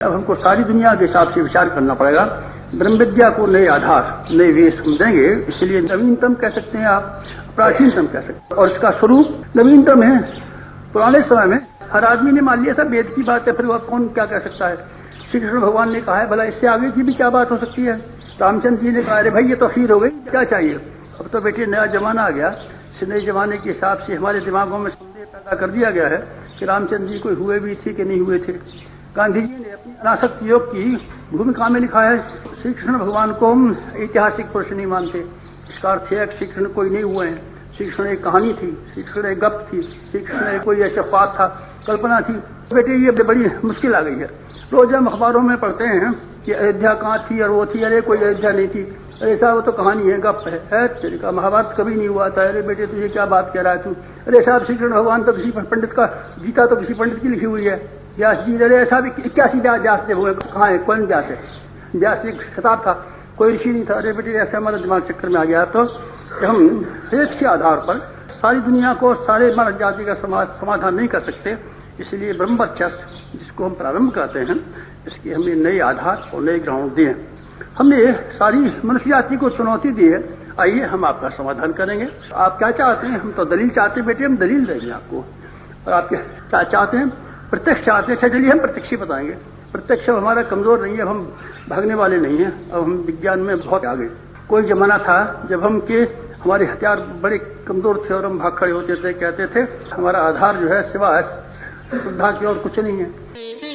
अब हमको सारी दुनिया के हिसाब से विचार करना पड़ेगा। ब्रह्म विद्या को नए आधार, नए वेश हम देंगे, इसलिए नवीनतम कह सकते हैं आप, प्राचीनतम कह सकते हैं। और इसका स्वरूप नवीनतम है। पुराने समय में हर आदमी ने मान लिया था वेद की बात है, फिर वह कौन क्या कह सकता है। श्री कृष्ण भगवान ने कहा है भला इससे आगे की भी क्या बात हो सकती है। रामचंद्र जी ने कहा अरे भाई ये तो खीर हो गई, क्या चाहिए। अब तो बेटे नया जमाना आ गया, इस नए जमाने के हिसाब से हमारे दिमागों में संदेह पैदा कर दिया गया है कि रामचंद्र जी कोई हुए भी थे कि नहीं हुए थे। गांधी जी ने अपनी अनासक्त योग की भूमिका में लिखा है श्री कृष्ण भगवान को हम ऐतिहासिक पुरुष नहीं मानते। इसका अर्थ है श्री कृष्ण कोई नहीं हुए हैं। श्री कृष्ण एक कहानी थी, श्री कृष्ण एक गप थी, श्री कृष्ण कोई ऐसा बात था, कल्पना थी। बेटे ये बड़ी मुश्किल आ गई है। रोज हम अखबारों में पढ़ते हैं कि अयोध्या कहाँ थी और वो थी, अरे कोई अयोध्या नहीं थी, ऐसा वो तो कहानी है, गप है तेरे का महाभारत कभी नहीं हुआ था। अरे बेटे तुझे क्या बात कह रहा है तू। अरे साहब श्री कृष्ण भगवान तो किसी पंडित का, गीता तो किसी पंडित की लिखी हुई है। व्यास जी, अरे ऐसा भी 81 व्यास देव हुए, कहाँ है, कौन व्यास है। व्यास एक खिताब था, कोई ऋषि नहीं था। अरे बेटे ऐसे हमारा दिमाग चक्कर में आ गया। तो हम एक के आधार पर सारी दुनिया को, सारे मानव जाति का समाधान नहीं कर सकते। इसलिए ब्रह्मचर्य जिसको हम प्रारंभ करते हैं, इसके हमने नए आधार और नए ग्राउंड दिए। हमने सारी मनुष्य जाति को चुनौती दी है। आइए हम आपका समाधान करेंगे। आप क्या चाहते हैं। हम तो दलील चाहते हैं बेटे, हम दलील देंगे आपको। और आप क्या चाहते हैं, प्रत्यक्ष चाहते हैं। अच्छा चलिए हम प्रत्यक्ष ही बताएंगे। प्रत्यक्ष हमारा कमजोर नहीं है, हम भागने वाले नहीं हैं। अब हम विज्ञान में बहुत आगे। कोई जमाना था जब हम के हमारे हथियार बड़े कमजोर थे और हम भाग खड़े होते थे, कहते थे हमारा आधार जो है सिवाय श्रद्धा की और कुछ नहीं है।